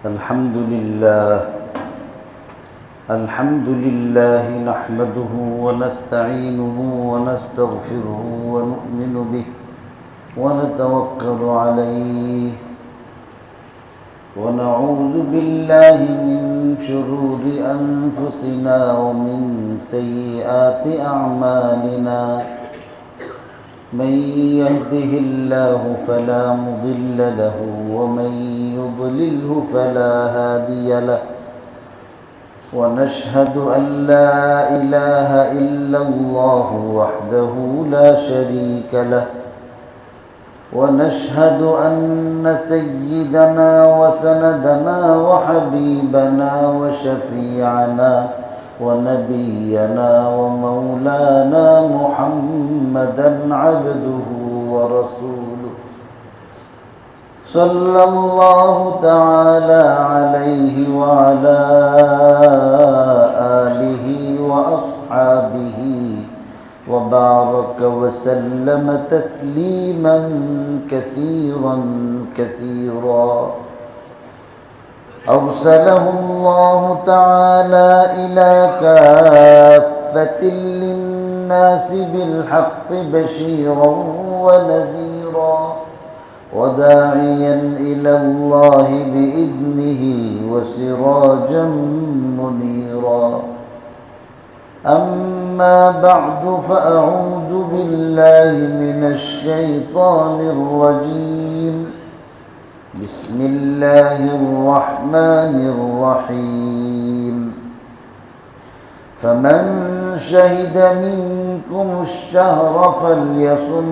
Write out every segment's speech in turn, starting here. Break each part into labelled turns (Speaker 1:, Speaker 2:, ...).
Speaker 1: الحمد لله نحمده ونستعينه ونستغفره ونؤمن به ونتوكل عليه ونعوذ بالله من شرور أنفسنا ومن سيئات أعمالنا من يهده الله فلا مضل له ومن يضلله فلا هادي له ونشهد أن لا إله إلا الله وحده لا شريك له ونشهد أن سيدنا وسندنا وحبيبنا وشفيعنا ونبينا ومولانا محمدا عبده ورسوله صلى الله تعالى عليه وعلى آله وأصحابه وبارك وسلم تسليما كثيرا كثيرا أرسله الله تعالى إلى كافة للناس بالحق بشيرا ونذيرا وداعيا إلى الله بإذنه وسراجا منيرا أما بعد فأعوذ بالله من الشيطان الرجيم بسم الله الرحمن الرحيم فمن شهد منكم الشهر فليصم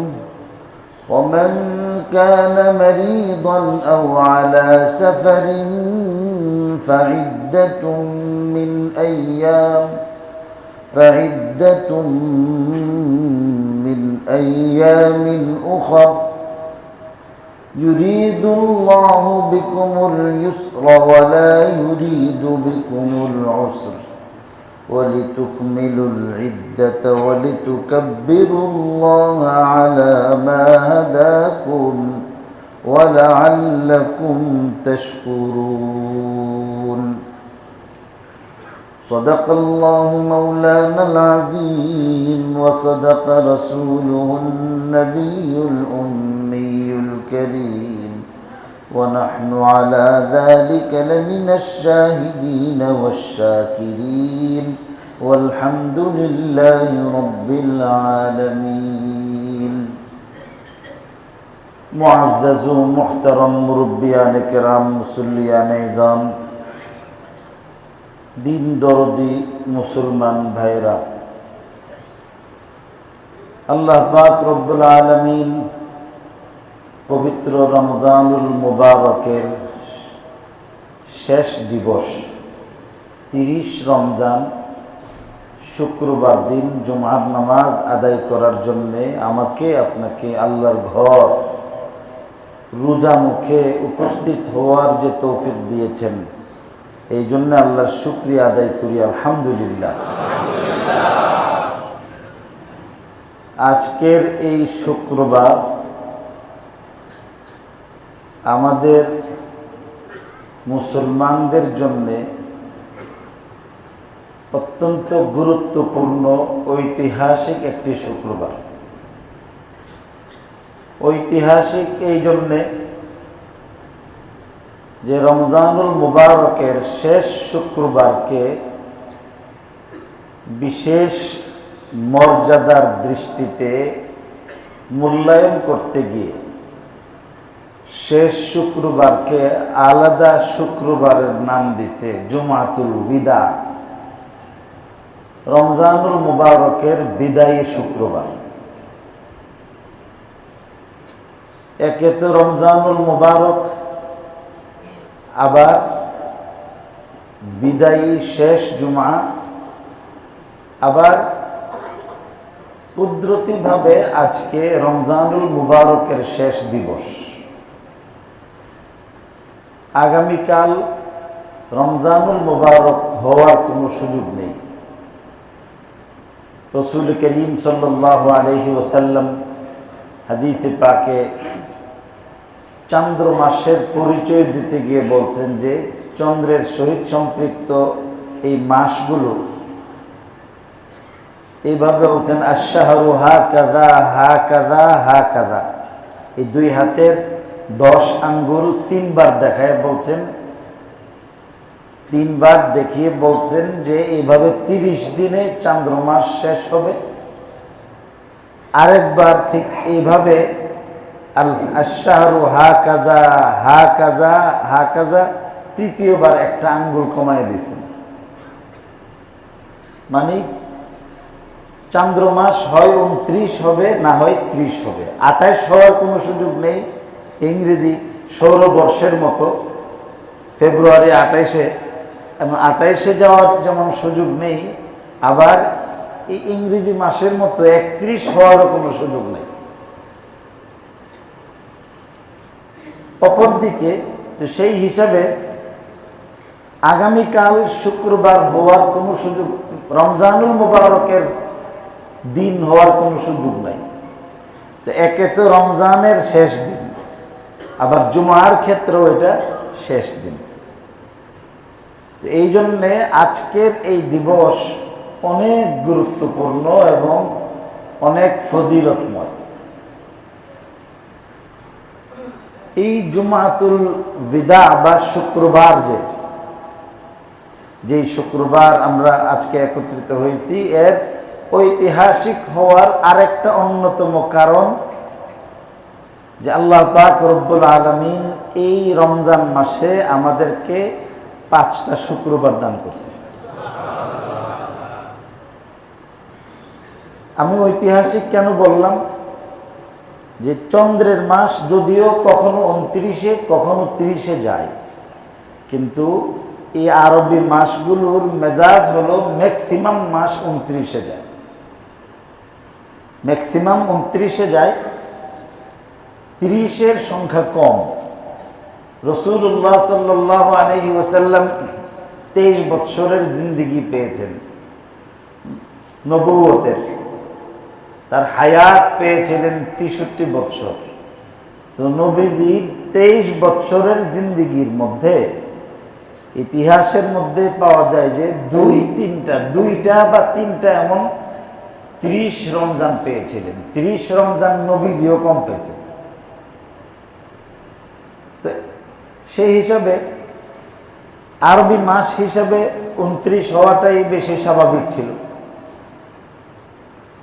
Speaker 1: ومن كان مريضا أو على سفر فعدة من أيام أخر يريد الله بكم اليسر ولا يريد بكم العسر ولتكملوا العدة ولتكبروا الله على ما هداكم ولعلكم تشكرون صدق الله مولانا العظيم وصدق رسوله النبي الأمي الكريم ونحن على ذلك لمن الشاهدين والشاكرين والحمد لله رب العالمين معزز محترم مربيان کرام মুসল্লিয়ান ism দিন দরদি মুসলমান ভাইরা আল্লাহ পাক রব্বুল আলামিন পবিত্র রমজানুল মুবারকের শেষ দিবস 30 রমজান শুক্রবার দিন জুমার নামাজ আদায় করার জন্যে আমাকে আপনাকে আল্লাহর ঘর রোজা মুখে উপস্থিত হওয়ার যে তৌফিক দিয়েছেন এই জন্য আল্লাহর শুকরিয়া আদায় করি আলহামদুলিল্লাহ। আজকের এই শুক্রবার আমাদের মুসলমানদের জন্য অত্যন্ত গুরুত্বপূর্ণ ঐতিহাসিক একটি শুক্রবার। ঐতিহাসিক এই জন্যে যে রমজানুল মুবারকের শেষ শুক্রবারকে বিশেষ মর্যাদার দৃষ্টিতে মূল্যায়ন করতে গিয়ে শেষ শুক্রবারকে আলাদা শুক্রবারের নাম দিছে জুমাতুল বিদা, রমজানুল মুবারকের বিদায়ী শুক্রবার। একে তো রমজানুল মুবারক, আবার বিদায়ী শেষ জুমা, আবার কুদরতিভাবে আজকে রমজানুল মুবারকের শেষ দিবস। আগামীকাল রমজানুল মুবারক হওয়ার কোনো সুযোগ নেই। রসুল করিম সাল্লাল্লাহু আলাইহি ওয়াসাল্লাম হাদিসে পাকে চান্দ্র মাসের পরিচয় দিতে গিয়ে বলছেন যে চন্দ্রের সহিত সম্পৃক্ত এই মাসগুলো এইভাবে বলছেন, আশ-শাহরু হাকাযা হাকাযা হাকাযা। এই দুই হাতের 10 আঙ্গুল 3 বার দেখায় বলছেন, 3 বার দেখিয়ে বলছেন যে এইভাবে 30 দিনে চান্দ্রমাস শেষ হবে। আরেকবার ঠিক এইভাবে আশ-শাহরু হাকাযা হাকাযা হাকাযা, তৃতীয়বার একটা আঙ্গুল কমায় দিয়েছেন। মানে চান্দ্রমাস হয় 29 হবে, না হয় 30 হবে। 28 হওয়ার কোনো সুযোগ নেই। ইংরেজি সৌরবর্ষের মতো ফেব্রুয়ারি 28-এ, এবং 28-এ যাওয়ার যেমন সুযোগ নেই, আবার এই ইংরেজি মাসের মতো 31 হওয়ারও কোনো সুযোগ নেই। অপরদিকে তো সেই হিসাবে আগামীকাল শুক্রবার হওয়ার কোনো সুযোগ, রমজানুল মুবারকের দিন হওয়ার কোনো সুযোগ নাই। তো একে তো রমজানের শেষ দিন, আবার জুমার ক্ষেত্রেও এটা শেষ দিন। তো এই জন্যে আজকের এই দিবস অনেক গুরুত্বপূর্ণ এবং অনেক ফজিলতময়। এই জুমাতুল বিদা বা শুক্রবার, যেই শুক্রবার আমরা আজকে একত্রিত হয়েছি, এর ঐতিহাসিক হওয়ার আরেকটা অন্যতম কারণ যে আল্লাহ পাক রব্বুল আলামিন এই রমজান মাসে আমাদেরকে 5টা শুক্রবার দান করছে। আমি ঐতিহাসিক কেন বললাম? যে চন্দ্রের মাস যদিও কখনো 29-এ কখনো 30-এ যায়, কিন্তু এই আরবি মাসগুলোর মেজাজ হলো ম্যাক্সিমাম মাস 29-এ যায়, ম্যাক্সিমাম 29-এ যায়, 30-এর সংখ্যা কম। রাসূলুল্লাহ সাল্লাল্লাহু আলাইহি ওয়াসাল্লাম 23 বৎসরের জিন্দেগি পেয়েছেন নবুয়তের, তার হায়াত পেয়েছিলেন 63 বৎসর। তো নবীজির 23 বৎসরের জিন্দেগির মধ্যে ইতিহাসের মধ্যে পাওয়া যায় যে দুইটা বা তিনটা এমন 30 রমজান পেয়েছিলেন। 30 রমজান নবীজিও কম পেয়েছেন। তো সেই হিসাবে আরবি মাস হিসাবে 29 হওয়াটাই বেশি স্বাভাবিক ছিল।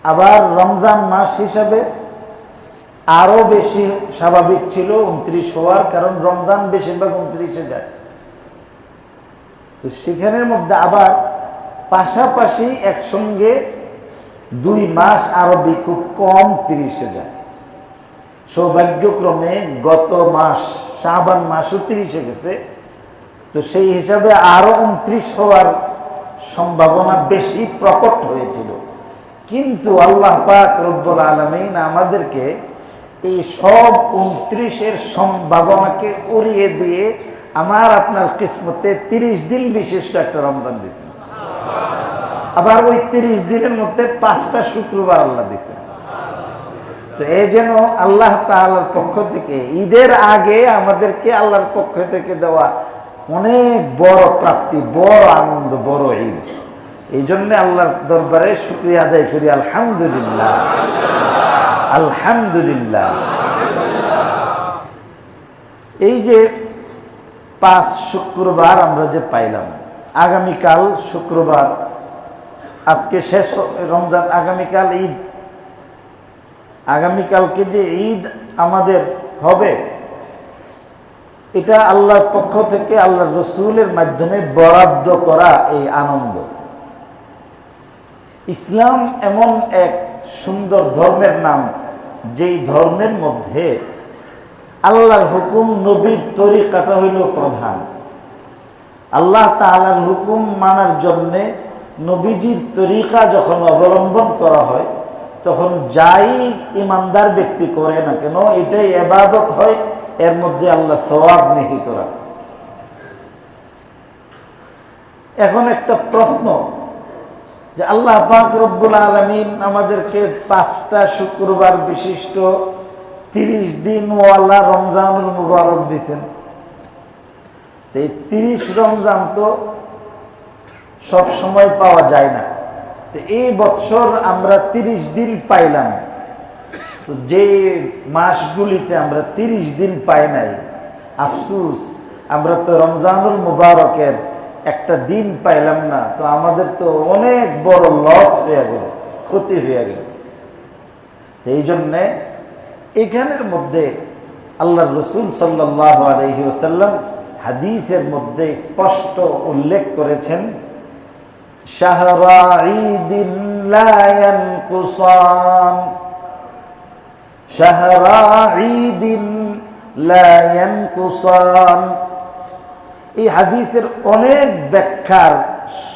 Speaker 1: আবার রমজান মাস হিসাবে আরো বেশি স্বাভাবিক ছিল 29 হওয়ার, কারণ রমজান বেশিরভাগ 29-এ যায়। তো সেখানের মধ্যে আবার পাশাপাশি একসঙ্গে 2 মাস আরবি খুব কম 30-এ যায়। সৌভাগ্যক্রমে গত মাস শাবান মাসও 30-এ গেছে। তো সেই হিসাবে আরো 29 হওয়ার সম্ভাবনা বেশি প্রকট হয়েছিল। কিন্তু আল্লাহ পাক রব্বুল আলামিন আমাদেরকে এই সব 29-এর সম্ভাবনাকে উড়িয়ে দিয়ে আমার আপনার কিসমতে 30 দিন বিশিষ্ট একটা রমজান দিয়েছেন। আবার ওই 30 দিনের মধ্যে 5টা শুক্রবার আল্লাহ দিয়েছেন। তো এই যেন আল্লাহ তাআলার পক্ষ থেকে ঈদের আগে আমাদেরকে আল্লাহর পক্ষ থেকে দেওয়া অনেক বড় প্রাপ্তি, বড় আনন্দ, বড় ঈদ। এই জন্য আল্লাহর দরবারে শুকরিয়া আদায় করি, আলহামদুলিল্লাহ, আলহামদুলিল্লাহ। এই যে 5 শুক্রবার আমরা যে পাইলাম, আগামীকাল শুক্রবার, আজকে শেষ রমজান, আগামীকাল ঈদ। আগামীকালকে যে ঈদ আমাদের হবে, এটা আল্লাহর পক্ষ থেকে আল্লাহর রসুলের মাধ্যমে বরাদ্দ করা এই আনন্দ। ইসলাম এমন এক সুন্দর ধর্মের নাম, যেই ধর্মের মধ্যে আল্লাহর হুকুম, নবীর তরিকাটা হইল প্রধান। আল্লাহ তাআলার হুকুম মানার জন্যে নবীজির তরিকা যখন অবলম্বন করা হয়, তখন যাই ইমানদার ব্যক্তি করে না কেন, এটাই ইবাদত হয়, এর মধ্যে আল্লাহ সওয়াব নিহিত রাখছে। এখন একটা প্রশ্ন, যে আল্লাহ পাক রব্বুল আলামিন আমাদেরকে 5টা শুক্রবার বিশিষ্ট 30 দিন ওয়ালা রমজানুল মুবারক দিয়েছেন। তো এই 30 রমজান তো সব সময় পাওয়া যায় না। তো এই বছর আমরা 30 দিন পাইলাম। তো যে মাসগুলিতে আমরা 30 দিন পাই নাই, আফসুস, আমরা তো রমজানুল মুবারকের একটা দিন পাইলাম না। তো আমাদের তো অনেক বড় লস হয়ে গেল, ক্ষতি হয়ে গেল। এই জন্যে এখানের মধ্যে আল্লাহ রসুল সাল্লাল্লাহু আলাইহি ওয়াসাল্লাম হাদিসের মধ্যে স্পষ্ট উল্লেখ করেছেন, শাহরা ঈদিন লা ইয়ানকুসান, শাহরা ঈদিন লা ইয়ানকুসান। এই হাদিসের অনেক ব্যাখ্যার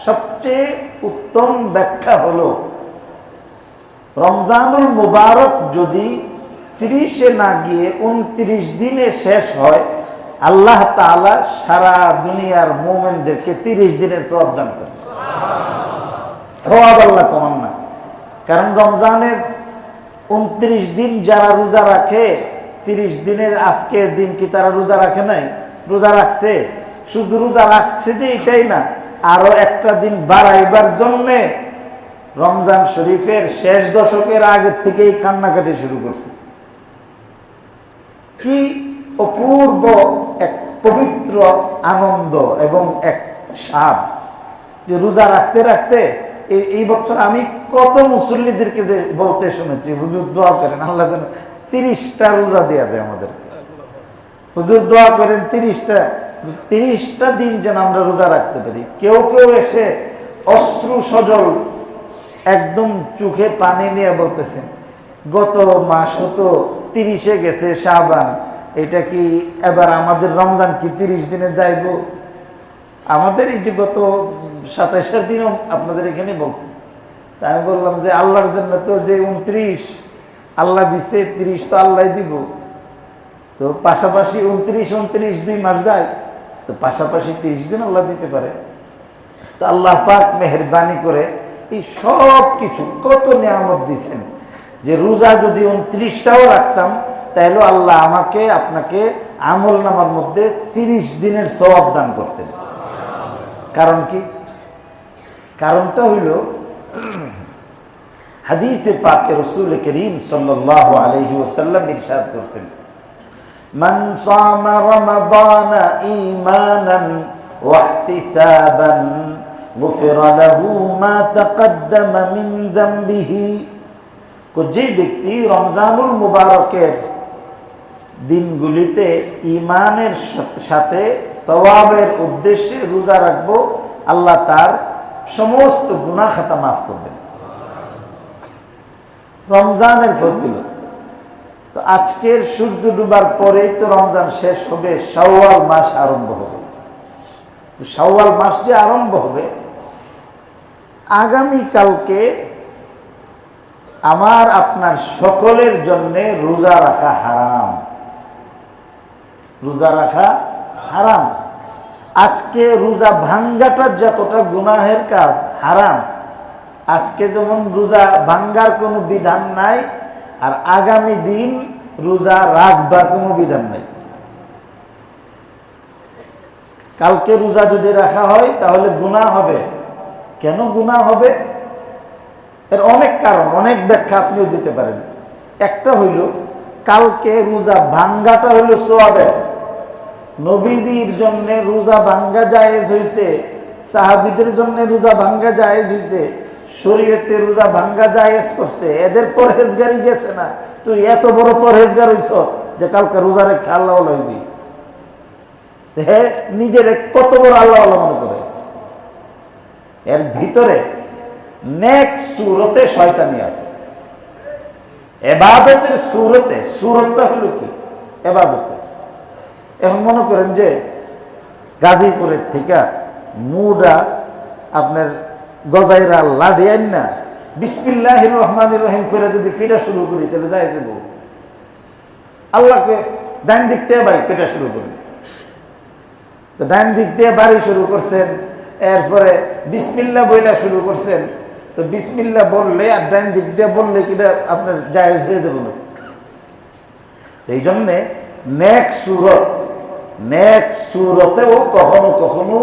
Speaker 1: সবচেয়ে উত্তম ব্যাখ্যা হলো, রমজানুল মুবারক যদি 30-এ না গিয়ে 29 দিনে শেষ হয়, আল্লাহ তাআলা সারা দুনিয়ার মুমিনদেরকে 30 দিনের সওয়াব দান করেন। সওয়াব আল্লাহ কমান না। কারণ রমজানের 29 দিন যারা রোজা রাখে, 30 দিনের আজকের দিন কি তারা রোজা রাখে নাই? রোজা রাখছে। শুধু রোজা রাখছে যে এটাই না, আরো একটা দিন বাড়াইবার জন্যে রমজান শরীফের শেষ দশকের আগের থেকেই কান্নাকাটি শুরু করছে। কি অপূর্ব এক পবিত্র আনন্দ এবং এক স্বাদ যে রোজা রাখতে রাখতে এই বছর আমি কত মুসল্লিদেরকে যে বলতে শুনেছি, হুজুর দোয়া করেন আল্লাহ যেন 30টা রোজা দেয়া দেয় আমাদেরকে। হুজুর দোয়া করেন 30টা দিন যেন আমরা রোজা রাখতে পারি। কেউ কেউ এসে অশ্রু সজল একদম চোখে পানি নিয়ে বলতেছেন, গত মাস হতো 30-এ গেছে শাবান, এটা কি এবার আমাদের রমজান কি 30 দিনে যাইব? আমাদের এই যে গত 27-এর দিনও আপনাদের এখানে বলছেন। তা আমি বললাম যে আল্লাহর জন্য তো যে 29 আল্লাহ দিছে, 30 তো আল্লাহ দিব। তো পাশাপাশি 29 2 মাস যায়, তো পাশাপাশি 30 দিন আল্লাহ দিতে পারে। তো আল্লাহ পাক মেহেরবানি করে এই সব কিছু কত নিয়ামত দিয়েছেন যে রোজা যদি 29টাও রাখতাম তাহলে আল্লাহ আমাকে আপনাকে আমল নামার মধ্যে 30 দিনের সওয়াব দান করতেন। কারণ কি? কারণটা হইল হাদিসে পাকে রাসূল করিম সাল্লাল্লাহু আলাইহি ওয়াসাল্লাম ইরশাদ করতেন, মান সামা রমাদানা ঈমানান ওয়া ইহতিসাবান গুফিরা লাহু মা তাকদ্দামা মিন যামবিহি। যে ব্যক্তি রমজানুল মুবারকের দিনগুলিতে ঈমানের সাথে সওয়াবের উদ্দেশ্যে রোজা রাখবো, আল্লাহ তার সমস্ত গুনাহ খাতা মাফ করবেন। রমজানের ফজিলত তো আজকের সূর্য ডুবার পরেই তো রমজান শেষ হবে, শাওয়াল মাস আরম্ভ হবে। তো শাওয়াল মাস যে আরম্ভ হবে, আগামী কালকে আমার আপনার সকলের জন্য রোজা রাখা হারাম। রোজা রাখা হারাম। আজকে রোজা ভাঙ্গাটা যতটা গুনাহের কাজ হারাম, আজকে যেমন রোজা ভাঙ্গার কোনো বিধান নাই, আর আগামী দিন রোজা রাখবার কোনো বিধান নাই। কালকে রোজা যদি রাখা হয় তাহলে গুনাহ হবে। কেন গুনাহ হবে? এর অনেক কারণ, অনেক ব্যাখ্যা আপনিও দিতে পারেন। একটা হইল, কালকে রোজা ভাঙ্গাটা হইল সওয়াবের। নবীজির জন্য রোজা ভাঙ্গা জায়েজ হইছে, সাহাবীদের জন্য রোজা ভাঙ্গা জায়েজ হইছে, শরীয়তে রোজা ভাঙ্গা জায়েজ করছে, এদের পরহেজগারি গেছে না। তুই এত বড় পরহেজগার হইছ যে কালকে রোজা রেখে আল্লাহ হইবি। হে নিজের কত বড় আল্লাহ মনে করে। এর ভিতরে নেক সুরতে শয়তানি আছে। এবাদতের সুরতে, সুরতটা হলো কি? এবাদতের। এখন মনে করেন যে গাজীপুরের থেকে মুডা আপনার গজাইরা লাডিয়ান না বিসমিল্লাহির রহমানির রহিম ফিরে যদি ফিরা শুরু করি তাহলে যাই যাব। আল্লাহকে ডান দিক দিয়ে ভাই পেটা শুরু করি, তো ডান দিক দিয়ে বাড়ি শুরু করছেন, এরপরে বিসমিল্লাহ বইলা শুরু করছেন। তো বিসমিল্লাহ বললে আর ডান দিক দিয়ে বললে কিনা আপনার জায়েজ হয়ে যাবে না? এই জন্যে নেক সুরতেও কখনো কখনো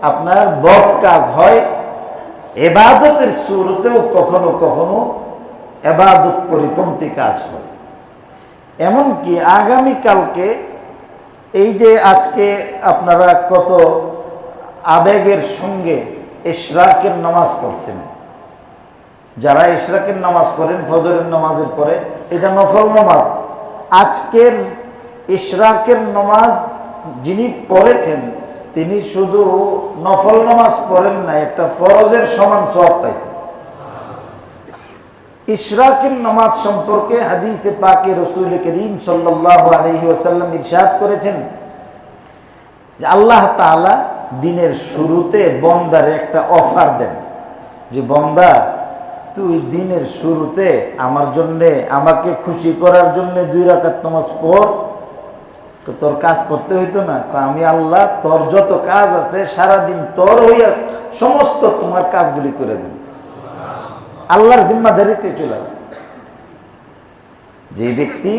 Speaker 1: আপনার বদ কাজ হয়, ইবাদতের সুরতেও কখনো কখনো ইবাদত পরিপন্থী কাজ হয়। এমনকি আগামীকালকে এই যে আজকে আপনারা কত আবেগের সঙ্গে ইশরাকের নামাজ পড়ছেন, যারা ইশরাকের নামাজ পড়েন ফজরের নামাজের পরে, এটা নফল নামাজ। আজকের ইশরাকের নামাজ যিনি পড়েছেন তিনি শুধু নফল নামাজ পড়েন না, একটা ফরজের সমান সওয়াব পাইছেন। ইশরাকের নামাজ সম্পর্কে হাদিসে পাকে রাসূল করিম সাল্লাল্লাহু আলাইহি ওয়াসাল্লাম ইরশাদ করেছেন যে আল্লাহ তাআলা দিনের শুরুতে বান্দারে একটা অফার দেন যে বান্দা, তুই দিনের শুরুতে আমার জন্যে, আমাকে খুশি করার জন্য 2 রাকাত নামাজ পড়, তোর কাজ করতে হইতো না। আমি আল্লাহ তোর যত কাজ আছে সারাদিন তোর হইয়া সমস্ত তোমার কাজগুলি করে দেব, আল্লাহর জিম্মাদারিতে চলে যায়। যে ব্যক্তি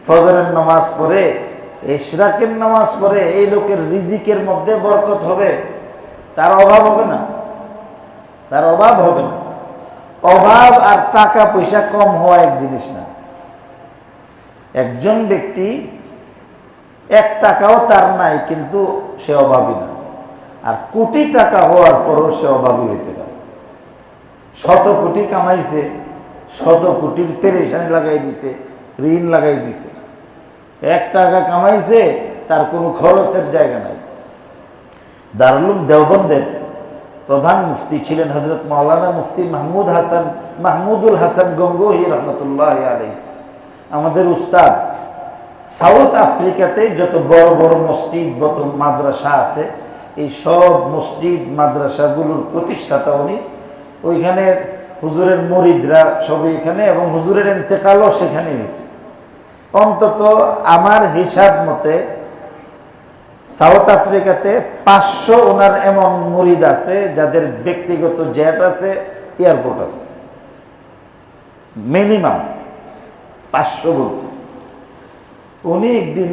Speaker 1: ফজরের নামাজ পড়ে, ইশরাকের নামাজ পড়ে, এই লোকের রিজিকের মধ্যে বরকত হবে, তার অভাব হবে না, তার অভাব হবে না। অভাব আর টাকা পয়সা কম হওয়া এক জিনিস না। একজন ব্যক্তি 1 টাকাও তার নাই কিন্তু সে অভাবী না, আর কোটি টাকা হওয়ার পরও সে অভাবী হইতে পারে। 100 কোটি কামাইছে, 100 কোটির পেরেশানি লাগাই দিছে, ঋণ লাগাই দিছে। 1 টাকা কামাইছে, তার কোনো খরচের জায়গা নাই। দারুল উলুম দেওবন্দের প্রধান মুফতি ছিলেন হযরত মাওলানা মুফতি মাহমুদুল হাসান গঙ্গোহী রহমতুল্লাহ আলাইহি। আমাদের উস্তাদ সাউথ আফ্রিকাতে যত বড় বড় মসজিদ, যত মাদ্রাসা আছে, এই সব মসজিদ মাদ্রাসাগুলোর প্রতিষ্ঠাতা উনি। ওইখানে হুজুরের মুরিদরা সবই এখানে, এবং হুজুরের ইন্তেকালও সেখানে হয়েছে। অন্তত আমার হিসাব মতে সাউথ আফ্রিকাতে 500 ওনার এমন মুরিদ আছে যাদের ব্যক্তিগত জেট আছে, এয়ারপোর্ট আছে, মিনিমাম 500 বলছে। উনি একদিন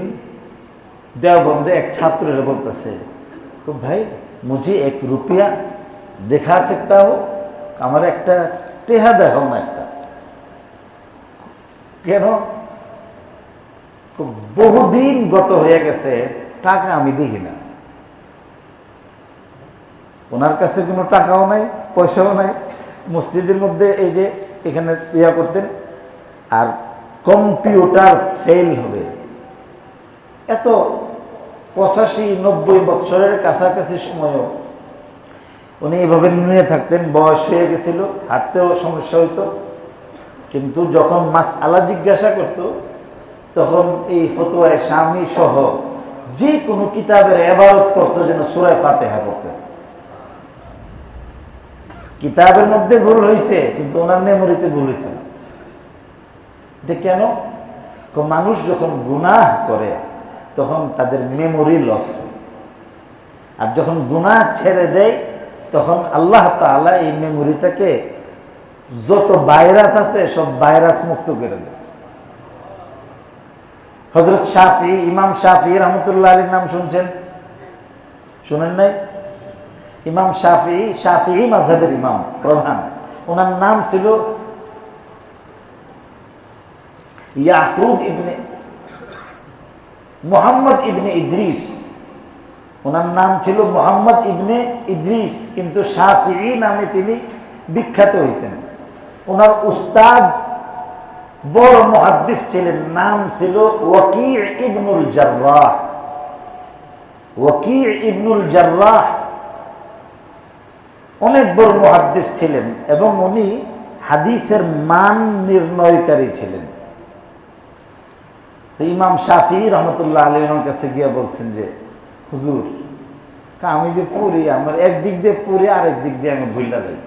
Speaker 1: দেওবন্দে এক ছাত্রের বলতেছে, ভাই মুঝে 1 রুপিয়া দেখা सकता हो, আমার একটা টেহা দেখাও না একটা। কেন? বহুদিন গত হয়ে গেছে, টাকা আমি দেখি না। ওনার কাছে কোনো টাকাও নাই, পয়সাও নাই। মসজিদের মধ্যে এই যে এখানে ইয়া করতেন, আর কম্পিউটার ফেল হবে, এত 85-90 বছরের কাছাকাছি সময়ও উনি এভাবে নিয়ে থাকতেন। বয়স হয়ে গেছিল, হাঁটতেও সমস্যা হইতো, কিন্তু যখন মাসআলা জিজ্ঞাসা করত তখন এই ফতোয়ায়ে শামী সহ যে কোনো কিতাবের ইবারত পড়তো যেন সূরা ফাতিহা পড়তেছে। কিতাবের মধ্যে ভুল হয়েছে কিন্তু ওনার মেমোরিতে ভুল হয়েছে না। এটা কেন? মানুষ যখন গুনাহ করে তখন তাদের মেমোরি লস হয়, আর যখন গুনাহ ছেড়ে দেয় তখন আল্লাহ তাআলা এই মেমোরিটাকে যত ভাইরাস আছে সব ভাইরাস মুক্ত করে দেয়। হযরত শাফি, ইমাম শাফি রহমতুল্লাহ আলাইহির নাম শুনছেন? শুনেন নাই? ইমাম শাফি, শাফিঈ মাযহাবের ইমাম প্রধান। ওনার নাম ছিল ইয়াকুব ইবনে মুহাম্মদ ইবনে ইদ্রিস। ওনার নাম ছিল মুহাম্মদ ইবনে ইদ্রিস, কিন্তু শাফিঈ নামে তিনি বিখ্যাত হয়েছেন। ওনার উস্তাদ বড় মুহাদ্দিস ছিলেন, নাম ছিল ওয়াকি' ইবনুল জাররাহ। ওয়াকি' ইবনুল জাররাহ অনেক বড় মুহাদ্দিস ছিলেন, এবং উনি হাদিসের মান নির্ণয়কারী ছিলেন। তো ইমাম শাফিঈ রহমতুল্লাহ আলাইহির কাছে গিয়ে বলছেন যে, হুজুর, আমি যে পড়ি, আমার একদিক দিয়ে পড়ি, আরেক দিক দিয়ে আমি ভুললা যাই।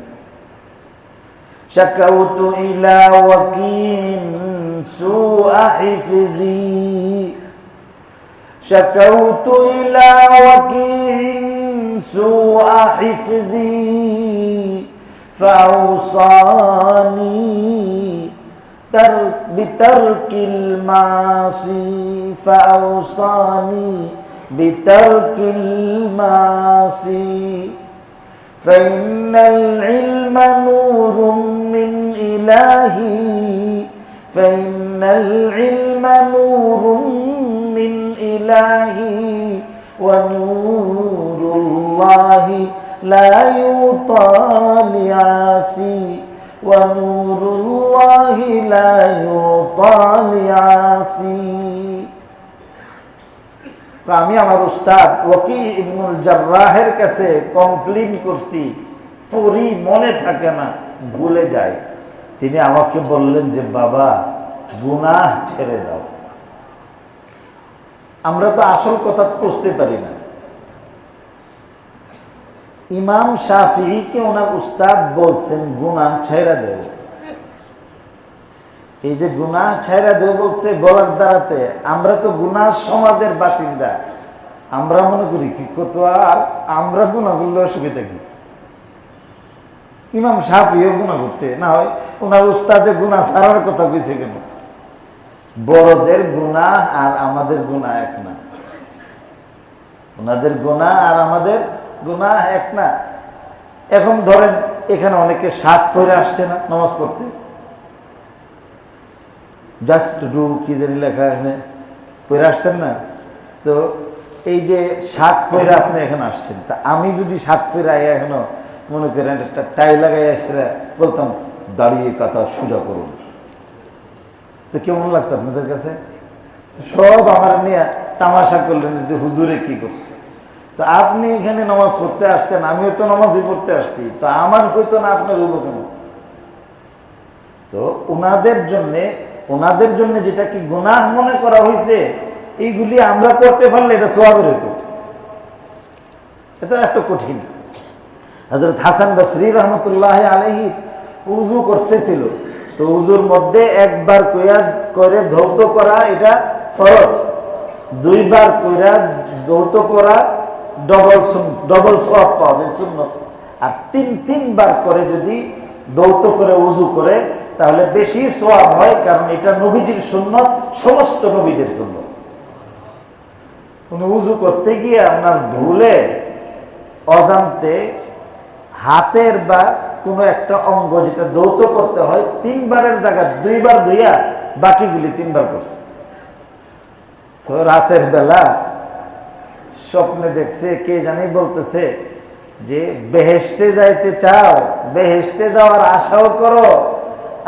Speaker 1: শাকাউতু ইলা ওয়াকিন সুআ হিফজি, শাকাউতু ইলা ওয়াকিন সুআ হিফজি ফাওসানি বিতারকিল মাসি ফাওসানি বিতারকিল মাসি ফাইনাল ইলমা নূরুম মিন ইলাহি ফাইনাল ইলমা নূরুম মিন ইলাহি ওয়া নূরুল্লাহি লা ইউতা লিআসি ونور الله لا يعطى لعاصي আমি আমার উস্তাদ ওয়াকি ইবনুল জাররাহের কাছে কমপ্লেইন করছি, পড়ি মনে থাকে না, ভুলে যায়। তিনি আমাকে বললেন যে বাবা গুনাহ ছেড়ে দাও। আমরা তো আসল কথা বুঝতে পারি না। ইমাম শাফিঈকে ওনার উস্তাদ বলছেন গুনাহ ছাইরা দেব। এই যে গুনাহ ছাইরা দেব বলছে, বলার দ্বারাতে আমরা তো গুনাহ সমাজের বাসিন্দা, আমরা মনে করি কি কত আর আমরা গুনাহ করলে অসুবিধা কি? ইমাম শাফিঈও গুনাহ করছে, না হয় ওনার উস্তাদে গুনাহ ছাড়ার কথা কইছে কেন? বড়দের গুনাহ আর আমাদের গুনাহ এক না, ওনাদের গুনাহ আর আমাদের গুনাহ এক না। এখন ধরেন এখানে অনেকে শার্ট পরে আসছে না নামাজ পড়তে, জাস্ট ডু কি জানি লেখা এখানে পরে আসছেন না, তো এই যে শার্ট পরে আপনি এখানে আসছেন, তা আমি যদি শার্ট পরে এখনো মনে করেন একটা টাই লাগাই সেটা বলতাম দাঁড়িয়ে কথা সোজা করুন, তো কেমন লাগতো আপনাদের কাছে? সব আমার নিয়ে তামাশা করলেন যে হুজুরে কি করছে। তো আপনি এখানে নামাজ পড়তে আসছেন, আমিও তো নামাজই পড়তে আসছি, তো আমার হইতো না আপনার হইব কেন? তো ওনাদের জন্য যেটা কি গুনাহ মনে করা হয়েছে, এইগুলি আমরা করতে পারলে এটা সওয়াবের হইতো। এটা এত কঠিন। হযরত হাসান বসরি রহমতুল্লাহ আলাইহি উযু করতেছিল, তো উযুর মধ্যে একবার করে ধৌত করা এটা ফরজ, দুইবার কইরা ধৌত করা ডবল সওয়াব পাওয়া যায় সুন্নত, আর তিনবার করে যদি ধৌত করে উযু করে তাহলে বেশি সওয়াব হয়, কারণ এটা নবীজির সুন্নত, সমস্ত নবীদের সুন্নত। কোন উযু করতে গিয়ে আপনার ভুলে অজান্তে হাতের বা কোনো একটা অঙ্গ যেটা ধৌত করতে হয় তিনবারের জায়গায় দুইবার ধুইয়া বাকিগুলি তিনবার করছে। তো রাতের বেলা স্বপ্নে দেখছে, কে জানি বলতেছে যে বেহেশতে যাইতে চাও, বেহেশতে যাওয়ার আশাও করো,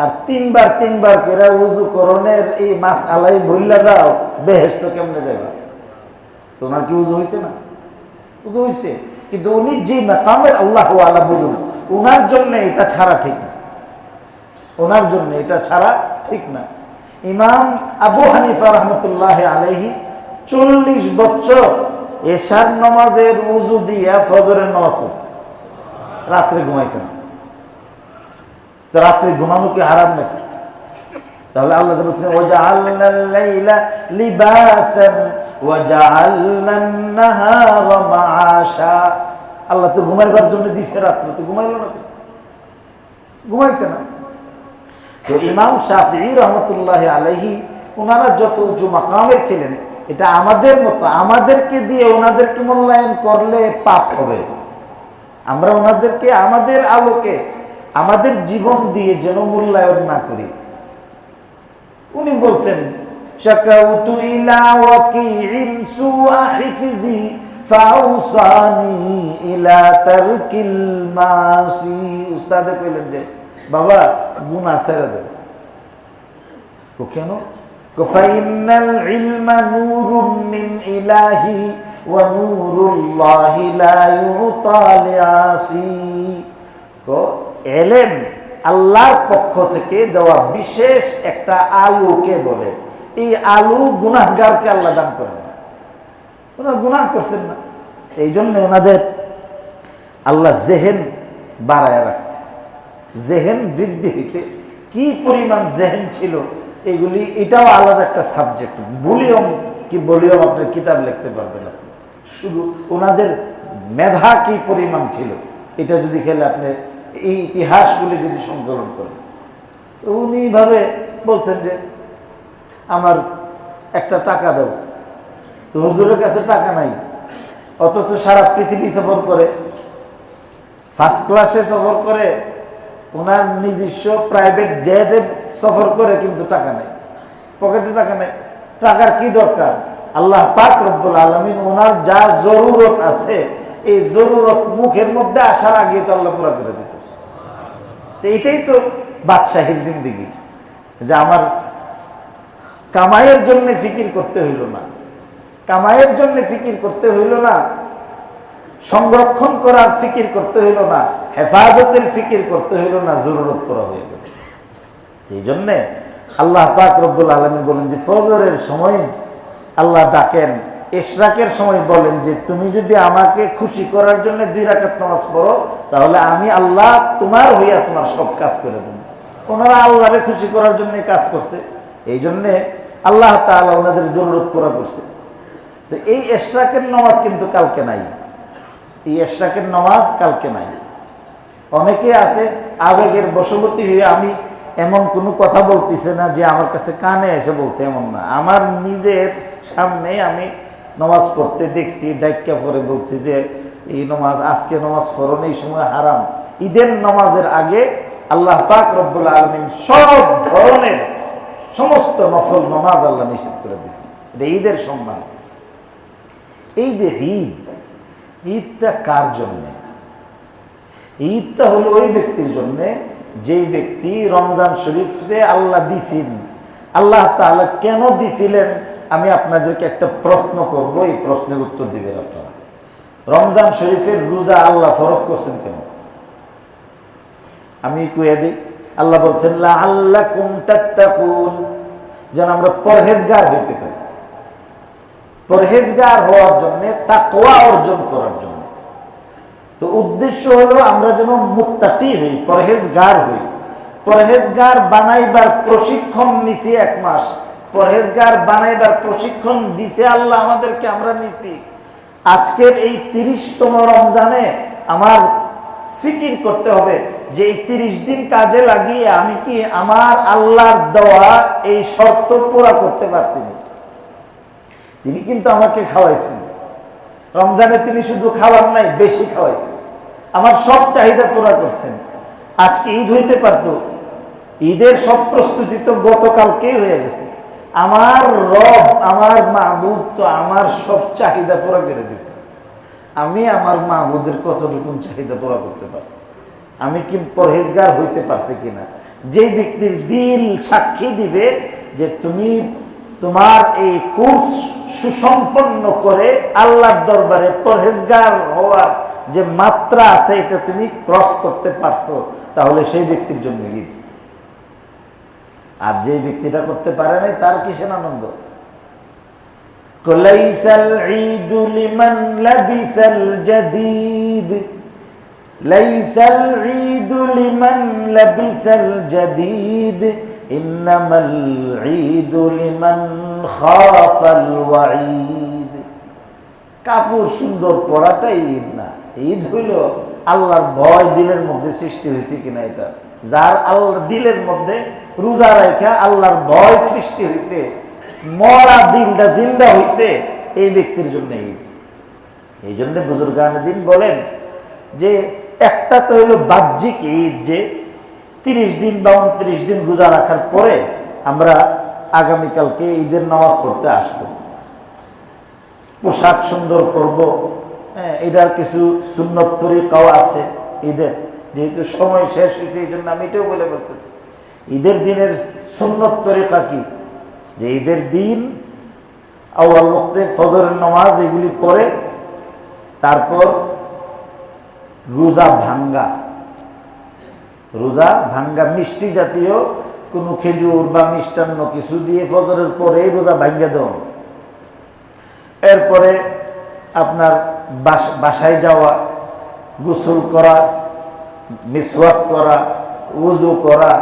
Speaker 1: আর তিনবার করে উযু করণের এই মাসআলাই ভুললা দাও, বেহেশত কেমনে যাবে? তোমার কি উযু হয়েছে না? উযু হয়েছে, কিন্তু উনি যে মাকামের আল্লাহু আলা বুজুর্গ, উনার জন্য এটা ছাড়া ঠিক না, ওনার জন্য এটা ছাড়া ঠিক না। ইমাম আবু হানিফা রহমতুল্লাহ আলাইহি 40 বছর এশার নামাজের উযু দিয়া ফজরের নামাজ পড়ছে, রাত্রে ঘুমাইছেন। তো রাত্রে ঘুমানো কি হারাম নাকি? তাহলে আল্লাহ বলছেন ওয়াজআলনাল লাইলা লিবাসান ওয়াজআলনান নাহারা মাআশা। আল্লাহ তো ঘুমাইবার জন্য দিছে, রাত্রে তো ঘুমাইলো না, ঘুমাইছে না। তো ইমাম শাফিঈ রহমতুল্লাহ আলাইহি ওনারা যত উঁচু মাকামের ছিলেন, এটা আমাদের মতো, আমাদেরকে দিয়ে ওনাদেরকে মূল্যায়ন করলে পাপ হবে। আমরা ওনাদেরকে আমাদের আলোকে আমাদের জীবন দিয়ে যেন মূল্যায়ন না করি। উনি বলছেন শাকাউতু ইলা ওয়াকিইন সুআ হিফজি ফাউসানি ইলা তারকিল মাসি। উস্তাদে কইলেন যে বাবা গুনাহ ছেড়ে দাও। তো কেন? ফাইনাল ইলমা নূরুম মিন ইলাহি ওয়া নূরুল্লাহি লা ইউতা লিআসি। ইলম আল্লাহর পক্ষ থেকে দেওয়া বিশেষ একটা আলোকে বলে, এই আলো গুনাহগারকে আল্লাহ দান করেন না। ওনারা গুনাহ করছেন না, এই জন্য ওনাদের আল্লাহ জেহেন বাড়ায় রাখছে, জেহেন বৃদ্ধি হয়েছে। কি পরিমাণ জেহেন ছিল এগুলি, এটাও আলাদা একটা সাবজেক্ট। ভলিউম কি ভলিউম আপনার কিতাব লিখতে পারবেন আপনি। শুধু ওনাদের মেধা কি পরিমাণ ছিল, এটা যদি খেলে আপনি এই ইতিহাসগুলি যদি সংকলন করেন, তো উনি এইভাবে বলছেন যে আমার একটা টাকা দাও, তো হুজুরের কাছে টাকা নাই, অথচ সারা পৃথিবী সফর করে, ফার্স্ট ক্লাসে সফর করে, ওনার নিজস্ব প্রাইভেট জেটে সফর করে, কিন্তু টাকা নেই, পকেটে টাকা নেই। টাকার কি দরকার? আল্লাহ পাক রব্বুল আলামিন ওনার যা জরুরত আছে, এই জরুরত মুখের মধ্যে আসার আগে তো আল্লাহ পুরা করে দিতেছে। তো এটাই তো বাদশাহীর জিন্দেগি, যে আমার কামাইয়ের জন্য ফিকির করতে হইল না, কামাইয়ের জন্য ফিকির করতে হইল না, সংরক্ষণ করার ফিকির করতে হইল না, হেফাজতের ফিকির করতে হইল না, জরুরত করা হয়ে গেল। এই জন্যে আল্লাহ পাক রব্বুল আলামিন বলেন যে ফজরের সময় আল্লাহ ডাকেন, ইশরাকের সময় বলেন যে তুমি যদি আমাকে খুশি করার জন্য 2 রাকাত নামাজ পড়ো, তাহলে আমি আল্লাহ তোমার হইয়া তোমার সব কাজ করে দেব। ওনারা আল্লাহরে খুশি করার জন্য কাজ করছে, এই জন্যে আল্লাহ তাআলা ওনাদের জরুরত পুরা করছে। তো এই ইশরাকের নামাজ কিন্তু কালকে নাই, এই ইশরাকের নামাজ কালকে নাই। অনেকে আছে আবেগের বশবর্তী হয়ে, আমি এমন কোনো কথা বলতেছে না যে আমার কাছে কানে এসে বলছে, এমন না, আমার নিজের সামনে আমি নামাজ পড়তে দেখছি, ডাইক্কা পরে বলছি যে এই নামাজ, আজকে নামাজ পড়ুন, এই সময় হারাম। ঈদের নামাজের আগে আল্লাহ পাক রব্বুল আলামিন সব ধরনের সমস্ত নফল নামাজ আল্লাহ নিষেধ করে দিয়েছে, এটা ঈদের সম্মান। এই যে ঈদ, ঈদটা কার জন্যে? ঈদটা হলো ওই ব্যক্তির জন্যে যে ব্যক্তি রমজান শরীফে আল্লাহ দিছেন। আল্লাহ তাআলা কেন দিছিলেন, আমি আপনাদেরকে একটা প্রশ্ন করব, এই প্রশ্নের উত্তর দিবেন আপনারা। রমজান শরীফের রোজা আল্লাহ ফরজ করছেন কেন? আমি কইয়া দিই। আল্লাহ বলছেন লাআল্লাকুম তাত্তাকুন, যেন আমরা পরহেজগার হইতে পারি। পরহেজগার হওয়ার জন্য, তাকওয়া অর্জন করার জন্য। তো উদ্দেশ্য হলো আমরা যেন মুত্তাকি হই, পরহেজগার হই। পরহেজগার বানাইবার প্রশিক্ষণ নিছি 1 মাস, পরহেজগার বানাইবার প্রশিক্ষণ দিছে আল্লাহ আমাদেরকে, আমরা নিছি। আজকের এই 30তম রমজানে আমার ফিকির করতে হবে যে এই 30 দিন কাজে লাগিয়ে আমি কি আমার আল্লাহর দেওয়া এই শর্ত পুরা করতে পারছি না। তিনি কিন্তু আমাকে খাওয়াইছেন রমজানে, তিনি শুধু খাওয়ার নাই, বেশি খাওয়াইছেন, আমার সব চাহিদা পুরা করছেন। আজকে ঈদ হইতে পারত, ঈদের সব প্রস্তুতি তো গতকালকেই হয়ে গেছে। আমার রব, আমার মাহবুব তো আমার সব চাহিদা পুরা করে দিছে। আমি আমার মাহবুদের কতটুকু চাহিদা পুরা করতে পারছি, আমি কি পরহেজগার হইতে পারছি কিনা? যে ব্যক্তির দিল সাক্ষী দিবে যে তুমি তোমার এই কোর্স সুসম্পন্ন করে আল্লাহর দরবারে পরহেজগার হওয়ার যে মাত্রা আছে এটা তুমি ক্রস করতে পারছো, তাহলে সেই ব্যক্তির জন্য ঈদ। আর যে ব্যক্তিটা করতে পারে নাই, তার কিসের আনন্দ? লাইসাল ঈদু লিমান লাবিসাল জাদীদ, লাইসাল ঈদু লিমান লাবিসাল জাদীদ, ইন্নামাল ঈদু লিমান খাফাল ওয়াঈদ। কাপড় সুন্দর পরাটাই ঈদ না, ঈদ হইল আল্লাহর ভয় দিলের মধ্যে সৃষ্টি হয়েছে কিনা এটা। যার আল্লাহর দিলের মধ্যে রোজা রাখা আল্লাহর ভয় সৃষ্টি হয়েছে, মরা দিলটা জিন্দা হয়েছে, এই ব্যক্তির জন্য ঈদ। এই জন্য বুজুর্গানে দিন বলেন যে একটা তো হইল বাহ্যিক ঈদ, যে 30 দিন বা 29 দিন রোজা রাখার পরে আমরা আগামীকালকে ঈদের নামাজ পড়তে আসবো, পোশাক সুন্দর করব। হ্যাঁ, এটার কিছু সুন্নত তরিকাও আছে ঈদের, যেহেতু সময় শেষ হয়েছে এই জন্য আমি এটাও বলে বলতেছি। ঈদের দিনের সুন্নত তরিকা কি? যে ঈদের দিন আউয়াল ওয়াক্তে ফজরের নামাজ এগুলি পড়ে, তারপর রোজা ভাঙ্গা, রোজা ভাঙ্গা মিষ্টি জাতীয় কোনো খেজুর বা মিষ্টান্ন কিছু দিয়ে ফজরের পরে রোজা ভাঙ্গা দেওয়া। এরপরে আপনার বাসায় যাওয়া, গোসল করা, মিসওয়াক করা, উযু করা,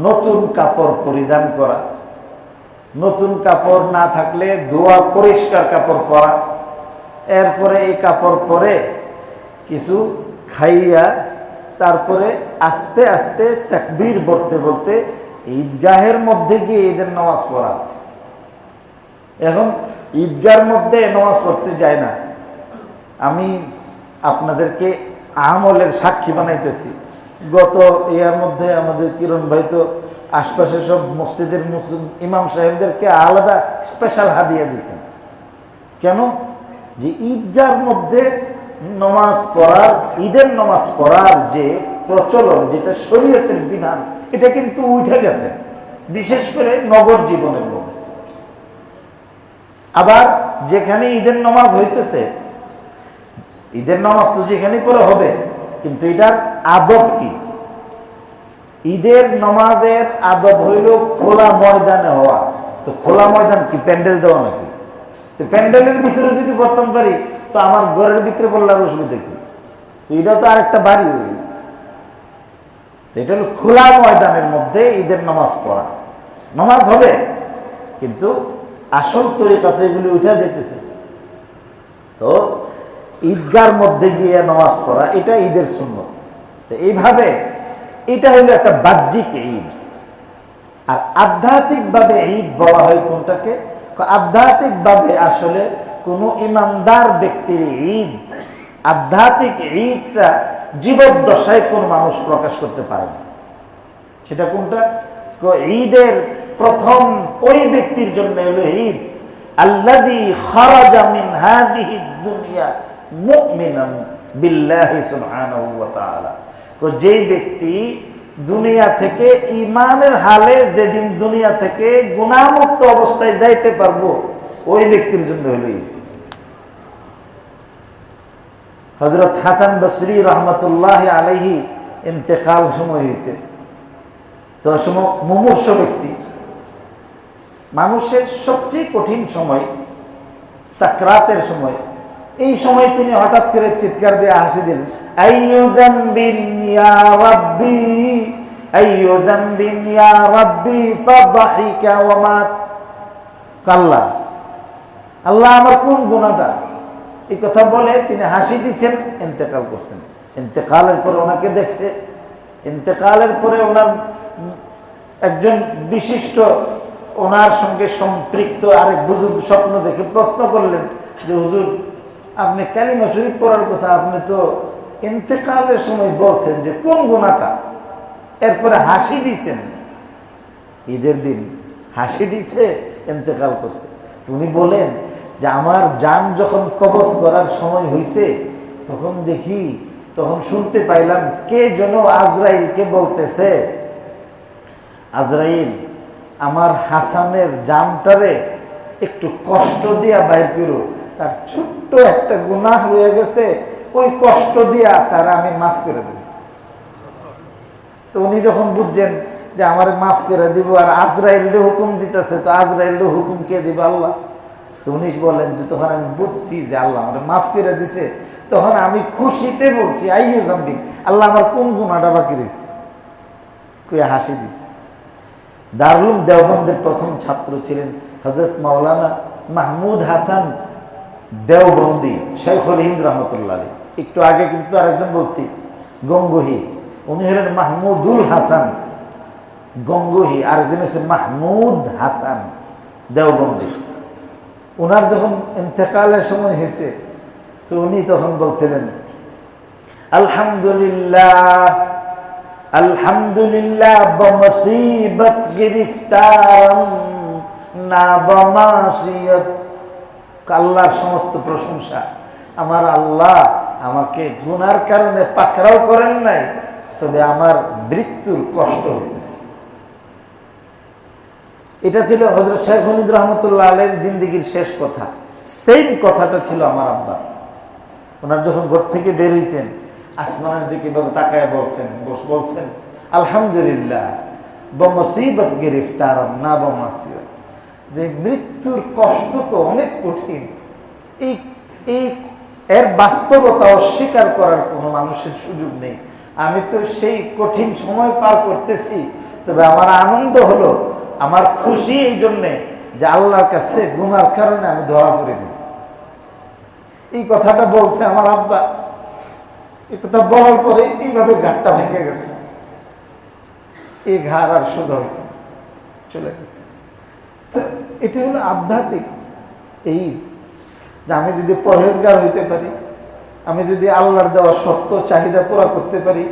Speaker 1: নতুন কাপড় পরিধান করা, নতুন কাপড় না থাকলে ধোয়া পরিষ্কার কাপড় পরা, এরপরে এই কাপড় পরে কিছু খাইয়া তারপরে আস্তে আস্তে তাকবীর বলতে বলতে ঈদগাহের মধ্যে গিয়ে ঈদের নামাজ পড়া। এখন ঈদগাহের মধ্যে নামাজ পড়তে যায় না। আমি আপনাদেরকে আমলের সাক্ষী বানাইতেছি। গত ইয়ার মধ্যে আমাদের কিরণ ভাই তো আশপাশের সব মসজিদের ইমাম সাহেবদেরকে আলাদা স্পেশাল হাদিয়া দিয়েছেন। কেন? যে ঈদগাহের মধ্যে নামাজ পড়ার, ঈদের নামাজ পড়ার যে প্রচলন, যেটা শরীয়তের বিধান, এটা কিন্তু উঠে গেছে, বিশেষ করে নগর জীবনের মধ্যে। আবার যেখানে ঈদের নামাজ হইতেছে, ঈদের নামাজ তো যেখানে পরে হবে, কিন্তু এটার আদব কি? ঈদের নামাজের আদব হইল খোলা ময়দানে হওয়া। তো খোলা ময়দান কি প্যান্ডেল দেওয়া নাকি? তো প্যান্ডেলের ভিতরে যদি পড়তাম পারি, তো আমার ঘরের ভিতরে পড়লার অসুবিধা কি? এটা তো আরেকটা বাড়ি হইল। এটা হলো খোলা ময়দানের মধ্যে ঈদের নামাজ পড়া। নামাজ হবে, কিন্তু আসল তরিকাতে এগুলি উঠে যেতেছে। তো ঈদগার মধ্যে গিয়ে নামাজ পড়া, এটা ঈদের সুন্নত। তো এইভাবে এটা হলো একটা বাহ্যিক ঈদ। আর আধ্যাত্মিকভাবে ঈদ বলা হয় কোনটাকে? আধ্যাত্মিকভাবে আসলে কোনো ইমানদার ব্যক্তির ঈদ, আধ্যাত্মিক ঈদটা জীবদ্দশায় কোনো মানুষ প্রকাশ করতে পারে না। সেটা কোনটা? ঈদের প্রথম ওই ব্যক্তির জন্য হলো ঈদ আল্লাযী খারাজা মিন হাযিহি দুনিয়া মুমিনান বিল্লাহি সুবহানাহু ওয়া তাআলা। যেই ব্যক্তি দুনিয়া থেকে ঈমানের হালে যেদিন দুনিয়া থেকে গুনাহমুক্ত অবস্থায় যাইতে পারবো, ওই ব্যক্তির জন্য হলো ঈদ। হযরত হাসান বসরি রহমতুল্লাহ আলাইহি ইন্তেকাল সময় হয়েছে। তো সময় মুমূর্ষ ব্যক্তি, মানুষের সবচেয়ে কঠিন সময় সাকরাতের সময়। এই সময় তিনি হঠাৎ করে চিৎকার দিয়ে হাসি দিলেন, আইয়ু যামবিন ইয়া রাব্বি, আইয়ু যামবিন ইয়া রাব্বি ফাদহিকা ওয়া মাত। আল্লাহ, আল্লাহ আমার কোন গুনাহটা? এই কথা বলে তিনি হাসি দিছেন, ইন্তেকাল করছেন। ইন্তেকালের পরে ওনাকে দেখছে, ইন্তেকালের পরে ওনার একজন বিশিষ্ট ওনার সঙ্গে সম্পৃক্ত আরেক বুজুর্গ স্বপ্ন দেখে প্রশ্ন করলেন যে হুজুর, আপনি কালিমা শরীফ পড়ার কথা আপনি তো ইন্তেকালের সময় বলছেন যে কোন গুনাহটা? এরপরে হাসি দিছেন। ঈদের দিন হাসি দিছে, ইন্তেকাল করছে। উনি বলেন যে আমার জান যখন কবজ করার সময় হয়েছে, তখন শুনতে পাইলাম কে যেন আজরাইলকে বলতেছে, আজরাইল আমার হাসানের জানটারে একটু কষ্ট দিয়া বাইর করো, তার ছোট্ট একটা গুনাহ হয়ে গেছে, ওই কষ্ট দিয়া তারা আমি মাফ করে দেব। তো উনি যখন বুঝছেন যে আমার মাফ করে দিব, আর আজরাইলে হুকুম দিতেছে, তো আজরাইলে হুকুম কে দিবে? আল্লাহ। তো উনি বলেন যে তখন আমি বুঝছি যে আল্লাহ আমার মাফ করে দিছে, তখন আমি খুশিতে বলছি আইয়ু যামবিন, আল্লাহ আমার কোন গুনাহটা বাকি রয়েছে? কইয়া হাসি দিছে। দারুল দেওবন্দের প্রথম ছাত্র ছিলেন হযরত মাওলানা মাহমুদ হাসান দেওবন্দি, শাইখুল হিন্দ রহমতুল্লাহ আলাইহি। একটু আগে কিন্তু আরেকজন বলছি গঙ্গোহী, উনি হলেন মাহমুদুল হাসান গঙ্গোহী, আরেকজন হচ্ছেন মাহমুদ হাসান দেওবন্দি। ওনার যখন ইন্তেকালের সময় হয়েছে, তো উনি তখন বলছিলেন আলহামদুলিল্লাহ, আলহামদুলিল্লাহ বমসিবত গিরফতার না বমাসিয়ত। আল্লাহর সমস্ত প্রশংসা, আমার আল্লাহ আমাকে গুনার কারণে পাকড়াও করেন নাই, তবে আমার মৃত্যুর কষ্ট হইতেছে। এটা ছিল হযরত শাইখুল হিন্দ রহমতুল্লাহ আলাইহির জিন্দেগির শেষ কথা। সেম কথাটা ছিল আমার আব্বা। ওনার যখন ঘর থেকে বের হয়েছেন, আসমানের দিকে এভাবে তাকায় বলছেন আলহামদুলিল্লাহ বমসিবত গিরফতার না বমাসিয়ত, যে মৃত্যুর কষ্ট তো অনেক কঠিন, এর বাস্তবতা অস্বীকার করার কোনো মানুষের সুযোগ নেই। আমি তো সেই কঠিন সময় পার করতেছি, তবে আমার আনন্দ হলো, আমার খুশি এই জন্যে যে আল্লাহর কাছে গুনার কারণে আমি ধরা পড়িনি। এই কথাটা বলছে আমার আব্বা। এই কথা বলার পরে এইভাবে ঘাটটা ভেঙে গেছে, এই ঘাড় আর সোজা হয়েছে। চলে গেছে। তো এটা হলো আধ্যাত্মিক এই ঈদ, যে আমি যদি পরহেজগার হইতে পারি, আমি যদি আল্লাহর দেওয়া শর্ত চাহিদা পুরা করতে পারি,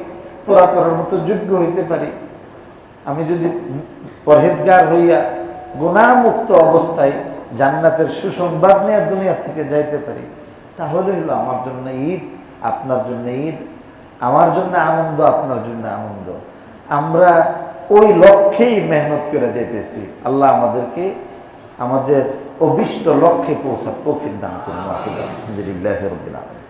Speaker 1: পুরা করার মতো যোগ্য হইতে পারি, আমি যদি পরহেজগার হইয়া গুনাহমুক্ত অবস্থায় জান্নাতের সুসংবাদ নিয়ে দুনিয়া থেকে যাইতে পারি, তাহলে হলো আমার জন্য ঈদ, আপনার জন্য ঈদ, আমার জন্য আনন্দ, আপনার জন্য আনন্দ। আমরা ওই লক্ষ্যেই মেহনত করে যাইতেছি। আল্লাহ আমাদেরকে আমাদের অভিষ্ট লক্ষ্যে পৌঁছার তৌফিক দান করুন। আলহামদুলিল্লাহি রাব্বিল আলামিন।